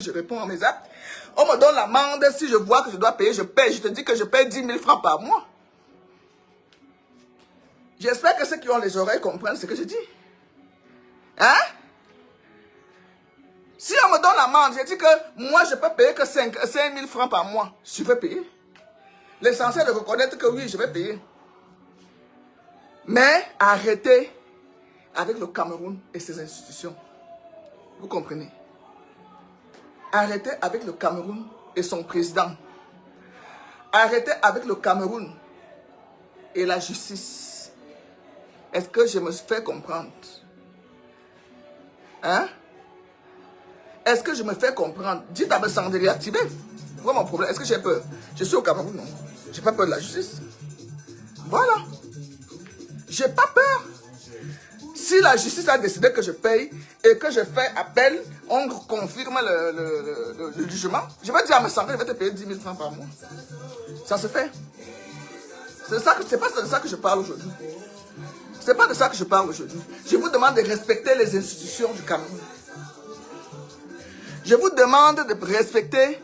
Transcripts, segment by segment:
Je réponds à mes actes. On me donne l'amende. Si je vois que je dois payer, je paye. Je te dis que je paye 10 000 francs par mois. J'espère que ceux qui ont les oreilles comprennent ce que je dis. Hein? Si on me donne l'amende, je dis que moi, je peux payer que 5 000 francs par mois. Je vais payer. L'essentiel est de reconnaître que oui, je vais payer. Mais arrêtez avec le Cameroun et ses institutions. Vous comprenez? Arrêtez avec le Cameroun et son président. Arrêtez avec le Cameroun et la justice. Est-ce que je me fais comprendre? Hein? Est-ce que je me fais comprendre? Dites à me sans réactiver. Voilà mon problème. Est-ce que j'ai peur? Je suis au Cameroun, non? J'ai pas peur de la justice. Voilà. J'ai pas peur. Si la justice a décidé que je paye et que je fais appel, on confirme le jugement, je vais dire à mes santé, je vais te payer 10 000 francs par mois. Ça se fait. C'est pas de ça que je parle aujourd'hui. C'est pas de ça que je parle aujourd'hui. Je vous demande de respecter les institutions du Cameroun. Je vous demande de respecter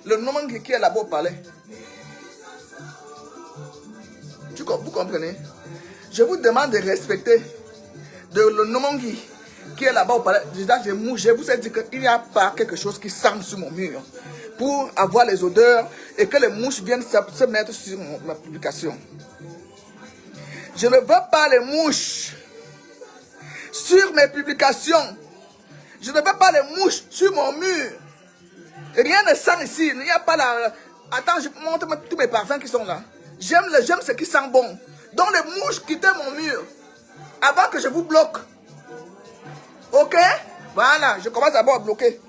le nom qui est là-bas au palais. Vous comprenez? Je vous demande de respecter le Nomongi qui est là-bas au palais. Je vous ai dit qu'il n'y a pas quelque chose qui sent sur mon mur pour avoir les odeurs et que les mouches viennent se mettre sur ma publication. Je ne veux pas les mouches sur mes publications. Je ne veux pas les mouches sur mon mur. Rien ne sent ici. Il n'y a pas la... Attends, je montre tous mes parfums qui sont là. J'aime ce qui sent bon. Donc les mouches quittez mon mur avant que je vous bloque. Ok? Voilà, je commence d'abord à bloquer.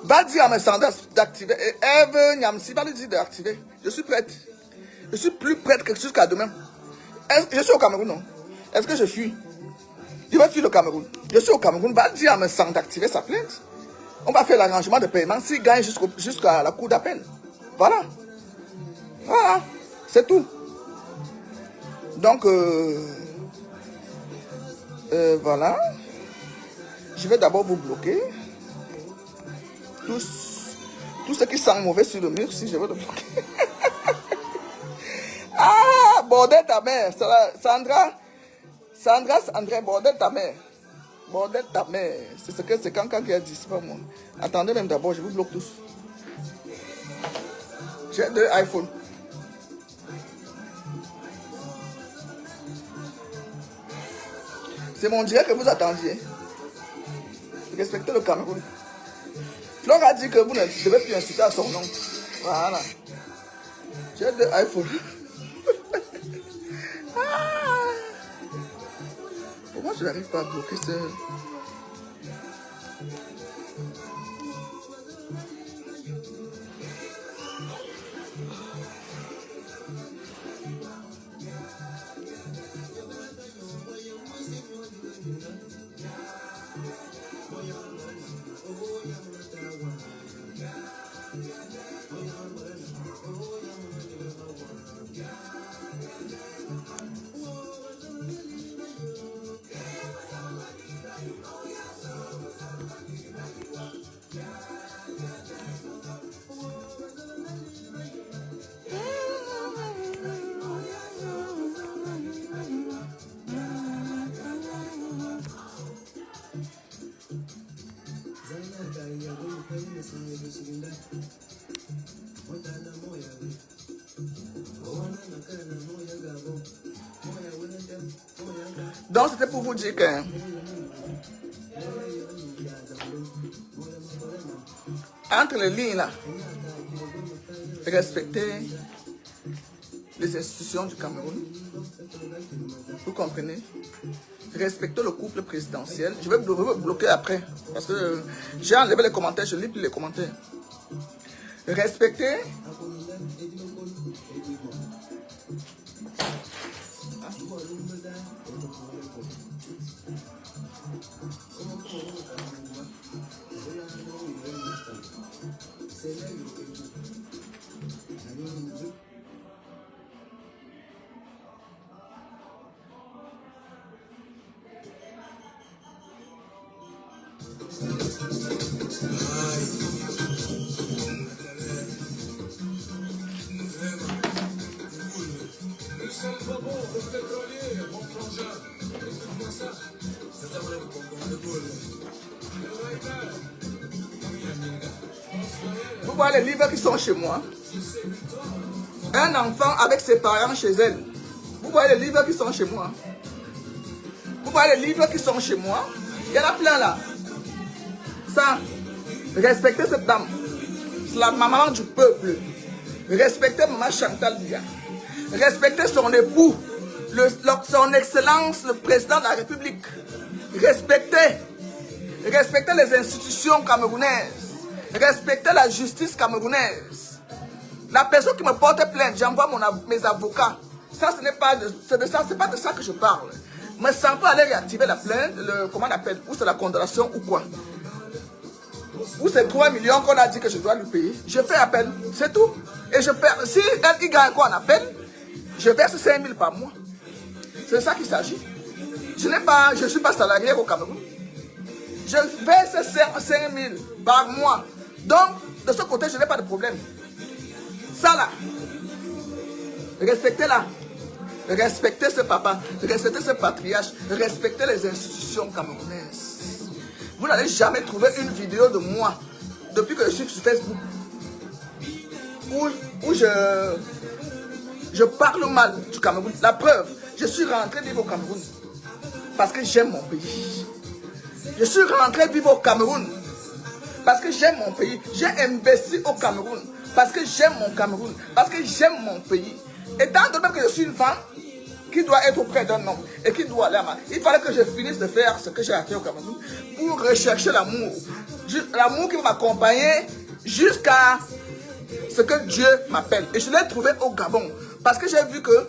Va dire à mes standards d'activer. Et Eve Nyamsi va lui dire d'activer. Je suis prête. Je suis plus prête que jusqu'à demain. Je suis au Cameroun, non? Est-ce que je fuis? Je vais fuir le Cameroun. Je suis au Cameroun. Va dire à mes standards d'activer sa plainte. On va faire l'arrangement de paiement s'il gagne jusqu'à la cour d'appel. Voilà. Voilà. C'est tout. Donc, voilà. Je vais d'abord vous bloquer. Tout ce qui sent mauvais sur le mur, si je veux le bloquer. Ah, bordel ta mère. Sandra, bordel ta mère. Bordel ta mère. C'est quand qui a dit, c'est pas moi. Attendez même d'abord, je vous bloque tous. J'ai 2 iPhones. C'est mon direct que vous attendiez. Respectez le Cameroun. Flore a dit que vous ne devez plus insulter à son nom. Voilà. J'ai 2 iPhones. Ah. Pourquoi je n'arrive pas à bloquer ce... Donc c'était pour vous dire que entre les lignes là, respecter les institutions du Cameroun. Vous comprenez? Respectez le couple présidentiel. Je vais bloquer après parce que j'ai enlevé les commentaires, je lis plus les commentaires. Respectez. Vous voyez les livres qui sont chez moi. Un enfant avec ses parents chez elle. Vous voyez les livres qui sont chez moi. Vous voyez les livres qui sont chez moi. Il y en a plein là. Ça, respectez cette dame. C'est la maman du peuple. Respectez maman Chantal Biya. Respectez son époux, son excellence, le président de la République. Respectez. Respectez les institutions camerounaises. Respectez la justice camerounaise. La personne qui me porte plainte, j'envoie mes avocats. Ça, ce n'est pas c'est pas de ça que je parle. Mais sans pas aller réactiver la plainte, comment on appelle, ou c'est la condamnation ou quoi. Ou c'est 3 millions qu'on a dit que je dois lui payer. Je fais appel, c'est tout. Et je perds. Si elle gagne quoi en appel, je verse 5 000 par mois. C'est de ça qu'il s'agit. Je ne suis pas salarié au Cameroun. Je verse 5 000 par mois. Donc, de ce côté, je n'ai pas de problème. Ça là, respectez-la. Respectez ce papa, respectez ce patriarche, respectez les institutions camerounaises. Vous n'allez jamais trouver une vidéo de moi, depuis que je suis sur Facebook, où je parle mal du Cameroun. La preuve, je suis rentré vivre au Cameroun parce que j'aime mon pays. Je suis rentré vivre au Cameroun parce que j'aime mon pays. J'ai investi au Cameroun parce que j'aime mon Cameroun, parce que j'aime mon pays. Et tant de même que je suis une femme qui doit être auprès d'un homme et qui doit aller à il fallait que je finisse de faire ce que j'ai à faire au Cameroun pour rechercher l'amour. L'amour qui va m'accompagner jusqu'à ce que Dieu m'appelle. Et je l'ai trouvé au Gabon. Parce que j'ai vu que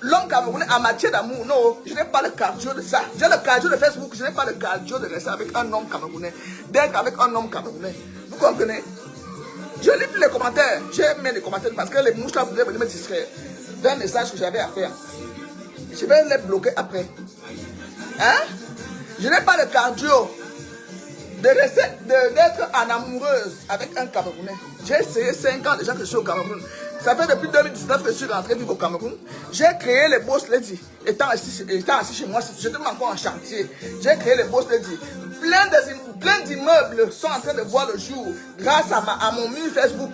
l'homme camerounais en matière d'amour, non, je n'ai pas le cardio de ça. J'ai le cardio de Facebook, je n'ai pas le cardio de rester avec un homme camerounais. D'être avec un homme camerounais. Vous comprenez? Je lis plus les commentaires. J'ai mis les commentaires parce que les mouches là voulaient venir me distraire d'un message que j'avais à faire. Je vais les bloquer après. Hein? Je n'ai pas le cardio d'être en amoureuse avec un Camerounais. J'ai essayé 5 ans déjà que je suis au Cameroun. Ça fait depuis 2019 que je suis rentré vivre au Cameroun. J'ai créé les Boss Lady. Étant assis chez moi, j'étais encore en chantier. J'ai créé les Boss Lady. Plein d'immeubles sont en train de voir le jour grâce à mon mur Facebook.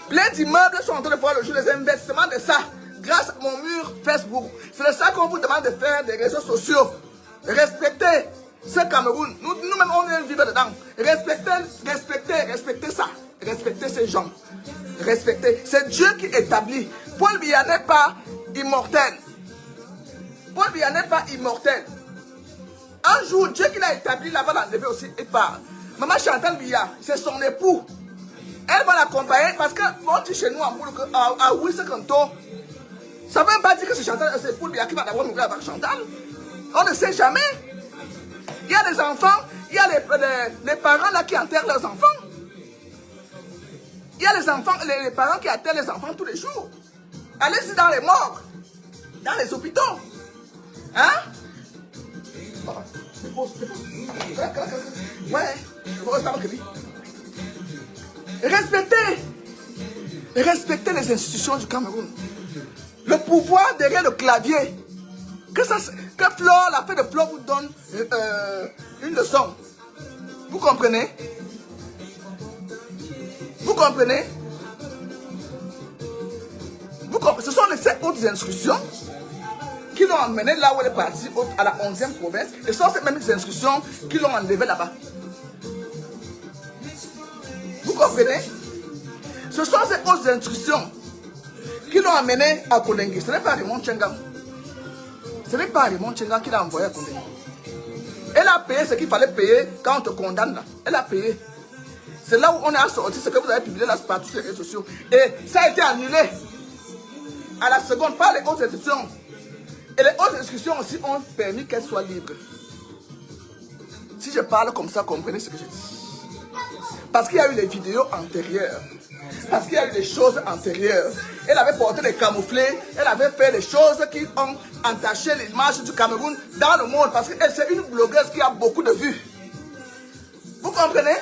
Plein d'immeubles sont en train de voir le jour, les investissements de ça, grâce à mon mur Facebook. C'est de ça qu'on vous demande de faire des réseaux sociaux. Respectez ce Cameroun. Nous-mêmes, on vient vivre dedans. Respectez ça. Respectez ces gens. Respectez. C'est Dieu qui établit. Paul Biya n'est pas immortel. Paul Biya n'est pas immortel. Un jour, Dieu qui l'a établi, là va l'enlever aussi et part. Maman Chantal Biya, c'est son époux. Elle va l'accompagner parce qu'on dit chez nous en boulot à Wilson Kanto. Ça ne veut pas dire que c'est Chantal, c'est Paul Biya qui va d'abord mourir avec Chantal. On ne sait jamais. Il y a des enfants, il y a les parents là qui enterrent leurs enfants. Il y a les enfants, les parents qui enterrent les enfants tous les jours. Allez-y dans les morgues, dans les hôpitaux. Hein? Ouais, respectez les institutions du Cameroun. Le pouvoir derrière le clavier. Que Flore, la fête de Flore vous donne une leçon. Vous comprenez? Vous comprenez? Ce sont les 7 autres instructions qui l'ont emmené là où elle est partie, à la 11e province. Et ce sont ces mêmes instructions qui l'ont enlevé là-bas. Vous comprenez? Ce sont ces autres instructions qui l'ont amené à Kolengui. Ce n'est pas Raymond Tchenga. Ce n'est pas Raymond Tchenga qui l'a envoyé à Kolengui. Elle a payé ce qu'il fallait payer quand on te condamne là. Elle a payé. C'est là où on a sorti ce que vous avez publié là partout sur les réseaux sociaux. Et ça a été annulé à la seconde par les hautes institutions. Et les hautes institutions aussi ont permis qu'elles soient libres. Si je parle comme ça, comprenez ce que je dis. Parce qu'il y a eu les vidéos antérieures. Parce qu'il y a eu des choses antérieures. Elle avait porté des camouflés. Elle avait fait des choses qui ont entaché l'image du Cameroun dans le monde. Parce qu'elle, c'est une blogueuse qui a beaucoup de vues. Vous comprenez?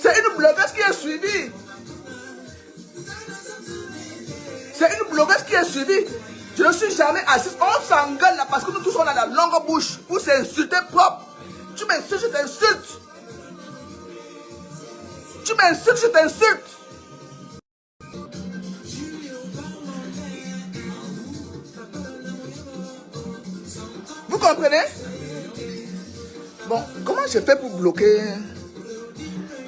C'est une blogueuse qui est suivie. C'est une blogueuse qui est suivie. Je ne suis jamais assise. On s'engueule là parce que nous tous on a la longue bouche pour s'insulter propre. Tu m'insultes, je t'insulte. Tu m'insultes, je t'insulte. Vous comprenez? Bon, comment je fais pour bloquer?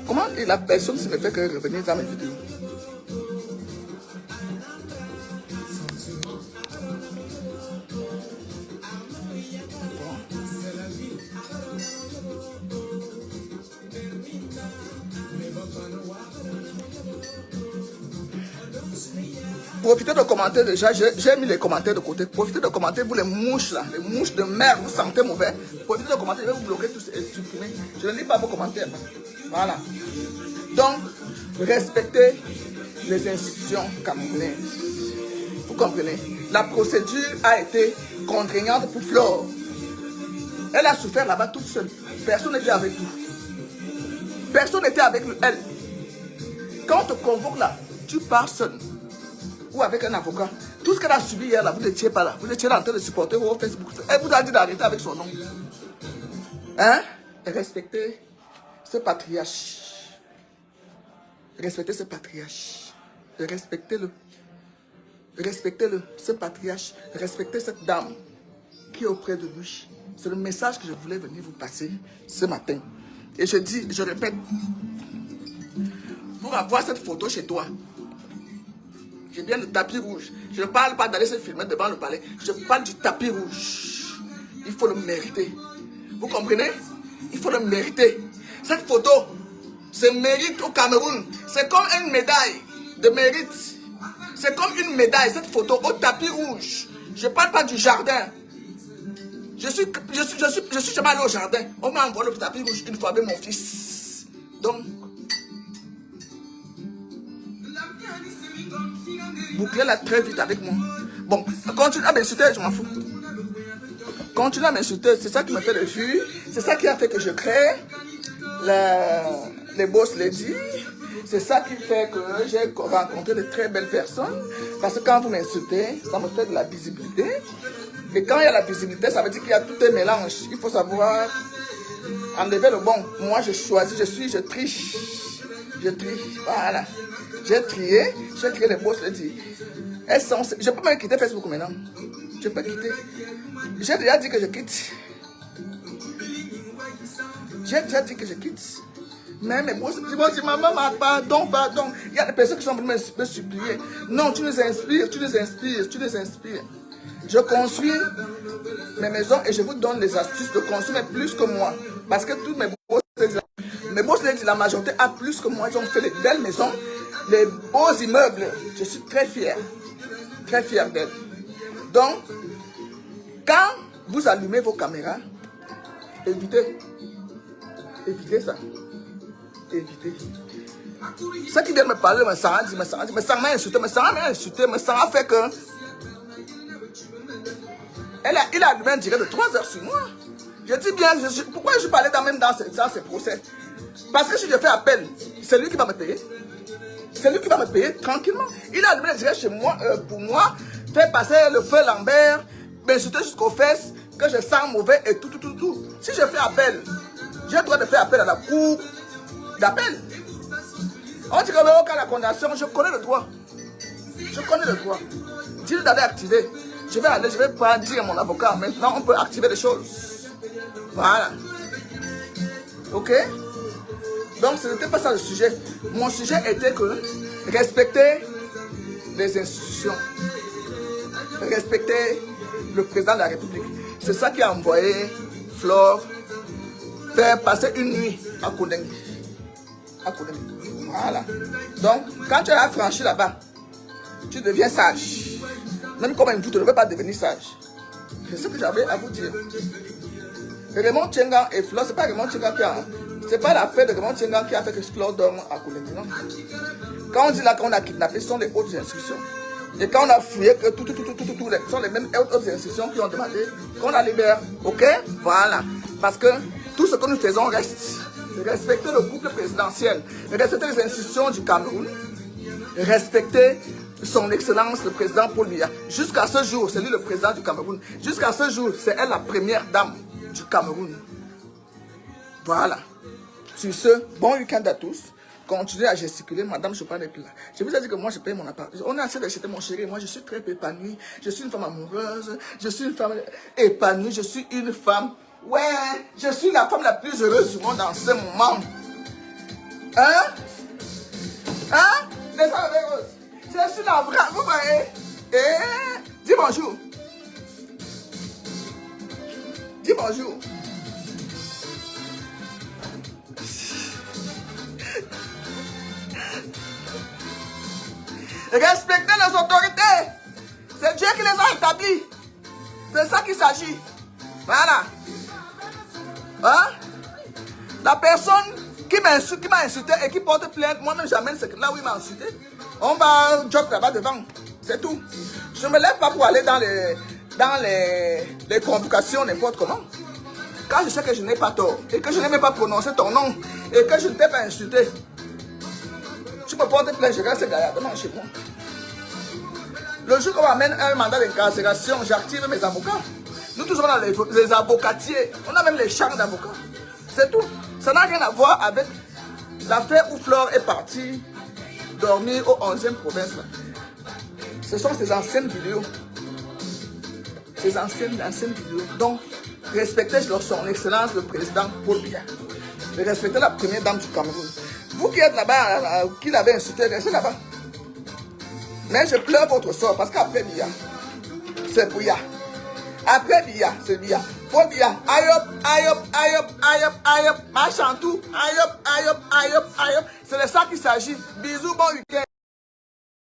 Comment la personne ne me fait que revenir dans mes vidéos? Profitez de commenter déjà, j'ai mis les commentaires de côté. Profitez de commenter, vous les mouches là, les mouches de merde, vous sentez mauvais. Profitez de commenter, je vais vous bloquer tous et supprimer. Je ne lis pas vos commentaires. Voilà. Donc, respectez les institutions camerounaises. Vous comprenez? La procédure a été contraignante pour Flore. Elle a souffert là-bas toute seule. Personne n'était avec vous. Personne n'était avec elle. Quand on te convoque là, tu pars seul. Ou avec un avocat. Tout ce qu'elle a subi hier là, vous n'étiez pas là. Vous étiez là en train de supporter au Facebook. Elle vous a dit d'arrêter avec son nom. Hein? Respectez ce patriarche. Respectez ce patriarche. Respectez-le. Respectez-le, ce patriarche. Respectez cette dame qui est auprès de lui. C'est le message que je voulais venir vous passer ce matin. Et je dis, je répète, pour avoir cette photo chez toi, j'ai bien le tapis rouge. Je ne parle pas d'aller se filmer devant le palais. Je parle du tapis rouge. Il faut le mériter. Vous comprenez? Il faut le mériter. Cette photo se mérite au Cameroun. C'est comme une médaille de mérite. C'est comme une médaille, cette photo au tapis rouge. Je ne parle pas du jardin. Je suis jamais allé au jardin. On m'a envoyé le tapis rouge une fois avec mon fils. Donc, bouclez-la très vite avec moi. Bon, continue à m'insulter, je m'en fous. Continue à m'insulter, c'est ça qui me fait le vues. C'est ça qui a fait que je crée les boss lady. C'est ça qui fait que j'ai rencontré de très belles personnes. Parce que quand vous m'insultez, ça me fait de la visibilité. Et quand il y a la visibilité, ça veut dire qu'il y a tout un mélange. Il faut savoir enlever le bon. Moi, je choisis, je triche. Je triche, voilà. J'ai trié les boss lady. Je peux même quitter Facebook maintenant. Je peux quitter. J'ai déjà dit que je quitte. J'ai déjà dit que je quitte. Mais mes boss, ils vont dire, maman, pardon. Il y a des personnes qui sont venues me supplier. Non, tu nous inspires. Je construis mes maisons et je vous donne les astuces de construire plus que moi. Parce que tous mes boss, la majorité a plus que moi. Ils ont fait des belles maisons, les beaux immeubles. Je suis très fier d'elle. Donc, quand vous allumez vos caméras, évitez ça. Évitez. Ceux qui viennent me parler, me Sarah m'a insulté, Sarah fait que il a allumé un direct de 3 heures sur moi. Je dis bien, pourquoi je parlais même dans ces procès? Parce que si je fais appel, c'est lui qui va me payer. C'est lui qui va me payer tranquillement. Il a allumé un direct chez moi, pour moi, fait passer le feu Lambert, m'insulter jusqu'aux fesses, que je sens mauvais et tout. Si je fais appel, j'ai le droit de faire appel à la cour d'appel. On dit que le cas de la condamnation, je connais le droit. Dis-lui d'aller activer. Je vais pas dire à mon avocat. Maintenant, on peut activer les choses. Voilà. Ok? Donc, ce n'était pas ça le sujet. Mon sujet était que respecter les institutions. Respecter le président de la République. C'est ça qui a envoyé Flore faire passer une nuit à Koudengue. à Kounémé. Voilà. Donc, quand tu as franchi là-bas, tu deviens sage. Même comme un vous, tu ne veux pas devenir sage. C'est ce que j'avais à vous dire. Raymond Tchenga et Flore, c'est pas Raymond Tchenga qui a... C'est pas l'affaire de Raymond Tchenga qui a fait que Flore dorme à Kounémé, non. Quand on dit là qu'on a kidnappé, ce sont les hautes institutions. Et quand on a fouillé, que tout, ce sont les mêmes hautes institutions qui ont demandé qu'on la libère. Ok? Voilà. Parce que tout ce que nous faisons reste. Respecter le couple présidentiel, respecter les institutions du Cameroun, respecter son excellence le président Paul Biya. Jusqu'à ce jour, c'est lui le président du Cameroun. Jusqu'à ce jour, c'est elle la première dame du Cameroun. Voilà. Sur ce, bon week-end à tous. Continuez à gesticuler, madame, je parle là. Je vous ai dit que moi, je paye mon appart. On est en train d'acheter mon chéri. Moi, je suis très épanouie. Je suis une femme amoureuse. Je suis une femme épanouie. Je suis une femme... Ouais, je suis la femme la plus heureuse du monde en ce moment. Hein? Hein? Les femmes heureuses. Je suis la vraie, vous voyez? Eh? Dis bonjour. Dis bonjour. Respectez les autorités. C'est Dieu qui les a établis. C'est ça qu'il s'agit. Voilà. Hein? La personne qui m'a insulté et qui porte plainte, moi-même j'amène là où il m'a insulté. On va job là-bas devant. C'est tout. Je ne me lève pas pour aller dans les convocations n'importe comment. Quand je sais que je n'ai pas tort et que je n'ai même pas prononcé ton nom et que je ne t'ai pas insulté, tu me portes plainte, je reste gaillardement chez moi. Le jour qu'on m'amène un mandat d'incarcération, j'active mes avocats. Nous tous on a les avocatiers, on a même les champs d'avocats. C'est tout. Ça n'a rien à voir avec l'affaire où Flore est partie dormir au 11e province. Là. Ce sont ces anciennes vidéos. Ces anciennes vidéos. Donc, respectez son excellence le président Paul Biya. Respectez la première dame du Cameroun. Vous qui êtes là-bas, qui l'avez insulté, restez là-bas. Mais je pleure votre sort parce qu'après Biya, c'est Biya. Après Biya, c'est Biya. Paul Biya, aïop, aïop, aïop, aïop, aïop, machantou, aïop, aïop, aïop, aïop. C'est de ça qu'il s'agit. Bisous, bon week-end.